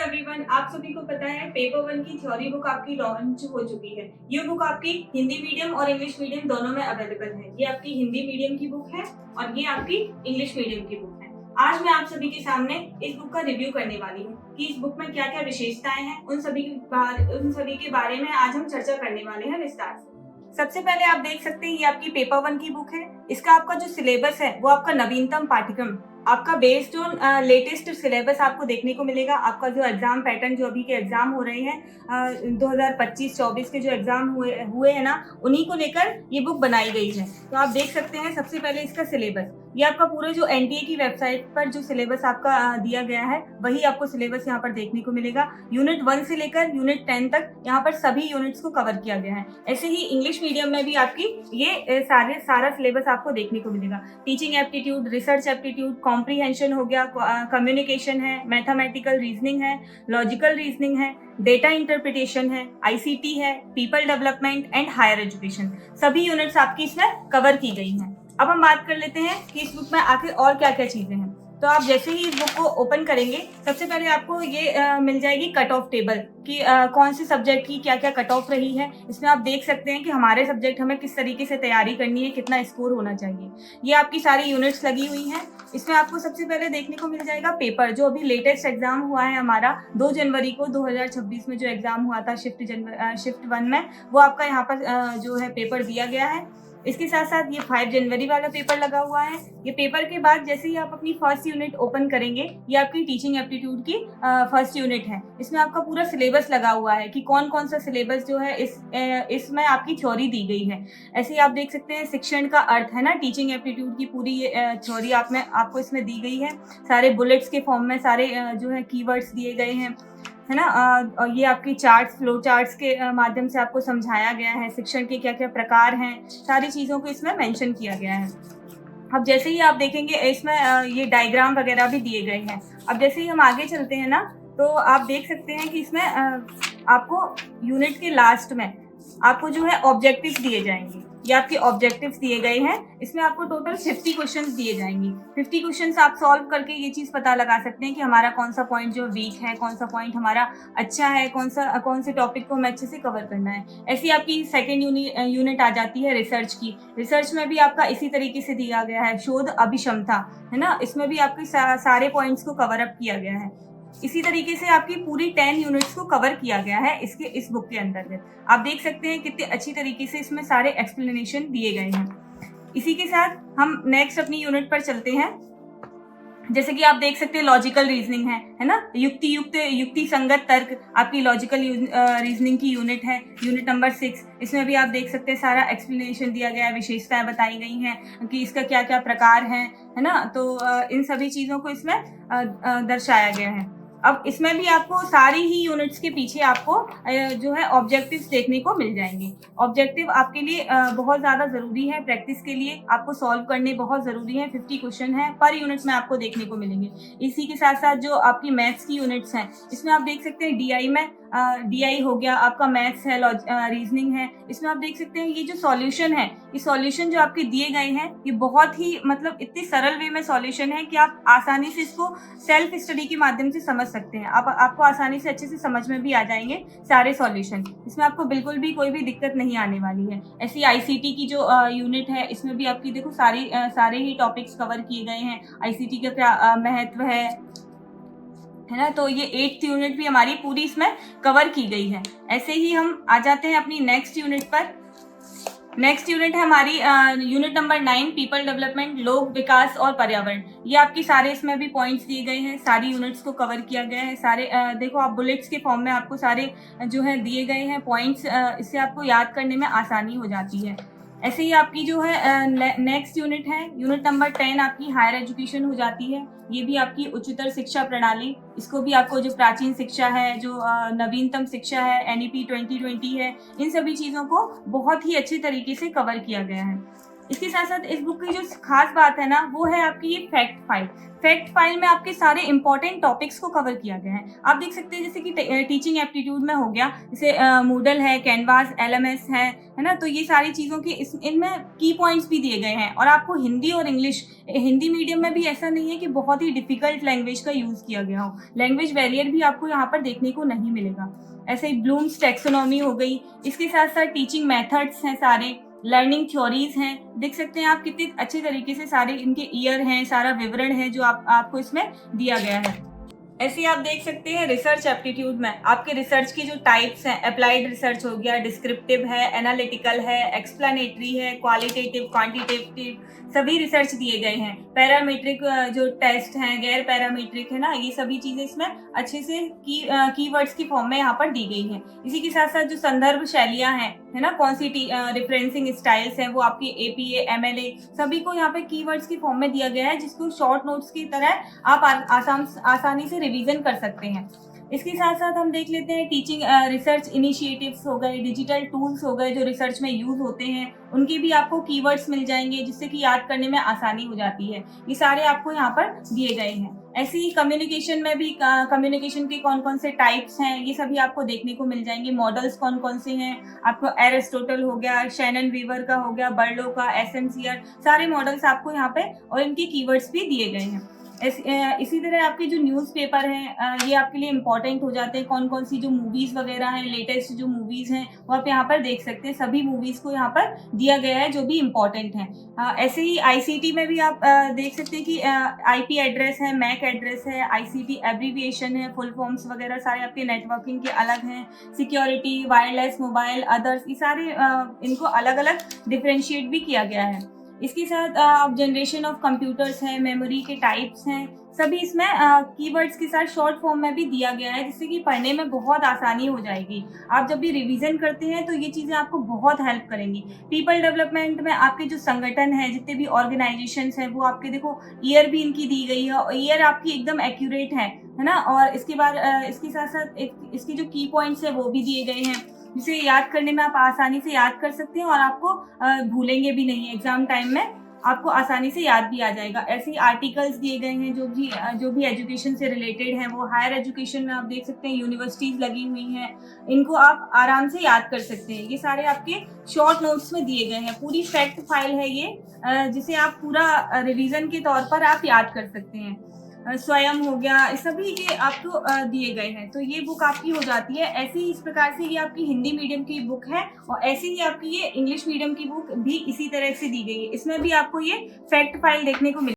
Everyone, आप सभी को पता है पेपर वन की थ्योरी बुक आपकी लॉन्च हो चुकी है। ये बुक आपकी हिंदी मीडियम और इंग्लिश मीडियम दोनों में अवेलेबल है। ये आपकी हिंदी मीडियम की बुक है और ये आपकी इंग्लिश मीडियम की बुक है। आज मैं आप सभी के सामने इस बुक का रिव्यू करने वाली हूँ कि इस बुक में क्या क्या विशेषताएं हैं। उन सभी के बारे में आज हम चर्चा करने वाले हैं विस्तार से। सबसे पहले आप देख सकते हैं ये आपकी पेपर वन की बुक है। इसका आपका जो सिलेबस है वो आपका नवीनतम पाठ्यक्रम, आपका बेस्ड ऑन लेटेस्ट सिलेबस आपको देखने को मिलेगा। आपका जो एग्जाम पैटर्न, जो अभी के एग्जाम हो रहे हैं 2025-24 के जो एग्जाम हुए हैं ना, उन्हीं को लेकर ये बुक बनाई गई है। तो आप देख सकते हैं सबसे पहले इसका सिलेबस, ये आपका पूरा जो एनटीए की वेबसाइट पर जो सिलेबस आपका दिया गया है वही आपको सिलेबस यहाँ पर देखने को मिलेगा। यूनिट 1 से लेकर यूनिट 10 तक यहाँ पर सभी यूनिट्स को कवर किया गया है। ऐसे ही इंग्लिश मीडियम में भी आपकी ये सारा सिलेबस आपको देखने को मिलेगा। Teaching aptitude, research aptitude, comprehension हो गया, कम्युनिकेशन है, मैथमेटिकल रीजनिंग है, लॉजिकल रीजनिंग है, डेटा इंटरप्रिटेशन है, आईसीटी है, people development and higher education, सभी यूनिट्स आपकी इसमें कवर की गई हैं। अब हम बात कर लेते हैं कि इस बुक में आखिर और क्या क्या चीजें हैं। तो आप जैसे ही इस बुक को ओपन करेंगे सबसे पहले आपको ये मिल जाएगी कट ऑफ टेबल कि कौन से सब्जेक्ट की क्या क्या कट ऑफ रही है। इसमें आप देख सकते हैं कि हमारे सब्जेक्ट हमें किस तरीके से तैयारी करनी है, कितना स्कोर होना चाहिए। ये आपकी सारी यूनिट्स लगी हुई हैं। इसमें आपको सबसे पहले देखने को मिल जाएगा पेपर, जो अभी लेटेस्ट एग्जाम हुआ है हमारा 2 जनवरी को 2026 में जो एग्जाम हुआ था शिफ्ट 1 में, वो आपका यहाँ पर जो है पेपर दिया गया है। इसके साथ साथ ये 5 जनवरी वाला पेपर लगा हुआ है। ये पेपर के बाद जैसे ही आप अपनी फर्स्ट यूनिट ओपन करेंगे, ये आपकी टीचिंग एप्टीट्यूड की फर्स्ट यूनिट है। इसमें आपका पूरा सिलेबस लगा हुआ है कि कौन कौन सा सिलेबस जो है इसमें आपकी थ्योरी दी गई है। ऐसे ही आप देख सकते हैं शिक्षण का अर्थ है ना, टीचिंग एप्टीट्यूड की पूरी थ्योरी आपको इसमें दी गई है। सारे बुलेट्स के फॉर्म में सारे जो है कीवर्ड्स दिए गए हैं, है ना। और ये आपकी चार्ट्स, फ्लो चार्ट्स के माध्यम से आपको समझाया गया है शिक्षण के क्या क्या प्रकार हैं, सारी चीज़ों को इसमें मेंशन किया गया है। अब जैसे ही आप देखेंगे इसमें ये डायग्राम वगैरह भी दिए गए हैं। अब जैसे ही हम आगे चलते हैं ना, तो आप देख सकते हैं कि इसमें आपको यूनिट के लास्ट में आपको जो है ऑब्जेक्टिव्स दिए जाएंगे। ये आपके ऑब्जेक्टिव्स दिए गए हैं। इसमें आपको टोटल 50 क्वेश्चंस दिए जाएंगे। 50 क्वेश्चंस आप सॉल्व करके ये चीज़ पता लगा सकते हैं कि हमारा कौन सा पॉइंट जो वीक है, कौन सा पॉइंट हमारा अच्छा है, कौन से टॉपिक को हमें अच्छे से कवर करना है। ऐसी आपकी सेकेंड यूनिट आ जाती है रिसर्च की। रिसर्च में भी आपका इसी तरीके से दिया गया है, शोध अभिक्षमता, है ना। इसमें भी आपके सारे पॉइंट्स को कवर अप किया गया है। इसी तरीके से आपकी पूरी 10 यूनिट्स को कवर किया गया है इस बुक के अंतर्गत। आप देख सकते हैं कितने अच्छी तरीके से इसमें सारे एक्सप्लेनेशन दिए गए हैं। इसी के साथ हम नेक्स्ट अपनी यूनिट पर चलते हैं। जैसे कि आप देख सकते हैं लॉजिकल रीजनिंग है ना, युक्ति संगत तर्क आपकी लॉजिकल रीजनिंग की यूनिट है, यूनिट नंबर 6। इसमें भी आप देख सकते हैं सारा एक्सप्लेनेशन दिया गया है, विशेषताएं बताई गई हैं कि इसका क्या क्या प्रकार है ना। तो इन सभी चीज़ों को इसमें दर्शाया गया है। अब इसमें भी आपको सारी ही यूनिट्स के पीछे आपको जो है ऑब्जेक्टिव्स देखने को मिल जाएंगे। ऑब्जेक्टिव आपके लिए बहुत ज़्यादा ज़रूरी है, प्रैक्टिस के लिए आपको सॉल्व करने बहुत ज़रूरी है। 50 क्वेश्चन है पर यूनिट में आपको देखने को मिलेंगे। इसी के साथ साथ जो आपकी मैथ्स की यूनिट्स हैं, इसमें आप देख सकते हैं डीआई में डीआई हो गया, आपका मैथ्स है, रीजनिंग है। इसमें आप देख सकते हैं ये जो सॉल्यूशन है, ये सॉल्यूशन जो आपके दिए गए हैं, ये बहुत ही मतलब इतनी सरल वे में सॉल्यूशन है कि आप आसानी से इसको सेल्फ स्टडी के माध्यम से समझ सकते हैं। आपको आसानी से अच्छे से समझ में भी आ जाएंगे सारे सॉल्यूशन। इसमें आपको बिल्कुल भी कोई भी दिक्कत नहीं आने वाली है। ऐसी आईसीटी की जो यूनिट है, इसमें भी आपकी देखो सारे ही टॉपिक्स कवर किए गए हैं। आईसीटी का क्या महत्व है ना। तो ये 8th यूनिट भी हमारी पूरी इसमें कवर की गई है। ऐसे ही हम आ जाते हैं अपनी नेक्स्ट यूनिट पर। नेक्स्ट यूनिट है हमारी यूनिट नंबर 9, पीपल डेवलपमेंट, लोक विकास और पर्यावरण। ये आपकी सारे इसमें भी पॉइंट्स दिए गए हैं, सारी यूनिट्स को कवर किया गया है। सारे देखो आप बुलेट्स के फॉर्म में आपको सारे जो है दिए गए हैं पॉइंट्स, इससे आपको याद करने में आसानी हो जाती है। ऐसे ही आपकी जो है नेक्स्ट यूनिट है, यूनिट नंबर 10 आपकी हायर एजुकेशन हो जाती है। ये भी आपकी उच्चतर शिक्षा प्रणाली, इसको भी आपको जो प्राचीन शिक्षा है, जो नवीनतम शिक्षा है, एनईपी 2020 है, इन सभी चीज़ों को बहुत ही अच्छे तरीके से कवर किया गया है। इसके साथ साथ इस बुक की जो खास बात है ना, वो है आपकी ये फैक्ट फाइल। फैक्ट फाइल में आपके सारे इंपॉर्टेंट टॉपिक्स को कवर किया गया है। आप देख सकते हैं जैसे कि टीचिंग एप्टीट्यूड में हो गया, जैसे मूडल है, कैनवास, एलएमएस है ना, तो ये सारी चीज़ों के इनमें की पॉइंट्स भी दिए गए हैं। और आपको हिंदी और इंग्लिश, हिंदी मीडियम में भी ऐसा नहीं है कि बहुत ही डिफिकल्ट लैंग्वेज का यूज़ किया गया हो। लैंग्वेज बैरियर भी आपको यहाँ पर देखने को नहीं मिलेगा। ऐसे ही ब्लूम्स टैक्सोनॉमी हो गई, इसके साथ साथ टीचिंग मेथड्स हैं सारे, लर्निंग थ्योरीज हैं। देख सकते हैं आप कितने अच्छे तरीके से सारे इनके ईयर हैं, सारा विवरण है जो आपको इसमें दिया गया है। ऐसे ही आप देख सकते हैं रिसर्च एप्टीट्यूड में आपके रिसर्च की जो टाइप्स हैं, अप्लाइड रिसर्च हो गया, डिस्क्रिप्टिव है, एनालिटिकल है, एक्सप्लेनेटरी है, क्वालिटेटिव, क्वांटिटेटिव, सभी रिसर्च दिए गए हैं। पैरामीट्रिक जो टेस्ट हैं, गैर पैरामीट्रिक है ना, ये सभी चीजें इसमें अच्छे से कीवर्ड्स की फॉर्म में यहाँ पर दी गई हैं। इसी के साथ साथ जो संदर्भ शैलियां हैं, है ना, कौन सी रिफरेंसिंग स्टाइल्स हैं, वो आपकी एपीए, एमएलए, सभी को यहाँ पे कीवर्ड्स की फॉर्म में दिया गया है, जिसको शॉर्ट नोट्स की तरह आप आसानी से रिवीजन कर सकते हैं। इसके साथ साथ हम देख लेते हैं टीचिंग रिसर्च इनिशिएटिव्स हो गए, डिजिटल टूल्स हो गए जो रिसर्च में यूज होते हैं, उनके भी आपको कीवर्ड्स मिल जाएंगे, जिससे कि याद करने में आसानी हो जाती है। ये सारे आपको यहाँ पर दिए गए हैं। ऐसे ही कम्युनिकेशन में भी कम्युनिकेशन के कौन कौन से टाइप्स हैं, ये सभी आपको देखने को मिल जाएंगे। मॉडल्स कौन कौन से हैं, आपको एरिस्टोटल हो गया, शैनन वीवर का हो गया, बर्लो का, एसएमसीआर, सारे मॉडल्स आपको यहाँ पे और इनके कीवर्ड्स भी दिए गए हैं। इसी तरह आपके जो न्यूज़पेपर हैं, ये आपके लिए इम्पोर्टेंट हो जाते हैं। कौन कौन सी जो मूवीज़ वगैरह हैं, लेटेस्ट जो मूवीज़ हैं, वो आप यहाँ पर देख सकते हैं। सभी मूवीज़ को यहाँ पर दिया गया है जो भी इम्पोर्टेंट हैं। ऐसे ही आईसीटी में भी आप देख सकते हैं कि आईपी एड्रेस है, मैक एड्रेस है, आईसीटी एब्रीविएशन है, फुल फॉर्म्स वगैरह सारे आपके नेटवर्किंग के अलग हैं। सिक्योरिटी, वायरलेस, मोबाइल, अदर्स, ये सारे इनको अलग अलग डिफ्रेंशिएट भी किया गया है। इसके साथ जनरेशन ऑफ कंप्यूटर्स हैं, मेमोरी के टाइप्स हैं, सभी इसमें कीवर्ड्स के साथ शॉर्ट फॉर्म में भी दिया गया है, जिससे कि पढ़ने में बहुत आसानी हो जाएगी। आप जब भी रिवीजन करते हैं तो ये चीज़ें आपको बहुत हेल्प करेंगी। पीपल डेवलपमेंट में आपके जो संगठन है, जितने भी ऑर्गेनाइजेशंस हैं, वो आपके देखो ईयर भी इनकी दी गई है, और ईयर आपकी एकदम एक्यूरेट है ना। और इसके बाद इसके साथ साथ इसके जो की पॉइंट्स है वो भी दिए गए हैं, जिसे याद करने में आप आसानी से याद कर सकते हैं, और आपको भूलेंगे भी नहीं। एग्जाम टाइम में आपको आसानी से याद भी आ जाएगा। ऐसे ही आर्टिकल्स दिए गए हैं जो भी एजुकेशन से रिलेटेड हैं, वो हायर एजुकेशन में आप देख सकते हैं, यूनिवर्सिटीज लगी हुई हैं, इनको आप आराम से याद कर सकते हैं। ये सारे आपके शॉर्ट नोट्स में दिए गए हैं। पूरी फैक्ट फाइल है ये, जिसे आप पूरा रिवीजन के तौर पर आप याद कर सकते हैं। स्वयं हो गया, सभी के आपको दिए गए हैं। तो ये बुक आपकी हो जाती है। ऐसे ही इस प्रकार से ये आपकी हिंदी मीडियम की बुक है, और ऐसे ही आपकी ये इंग्लिश मीडियम की बुक भी इसी तरह से दी गई है। इसमें भी आपको ये फैक्ट फाइल देखने को मिलेगी।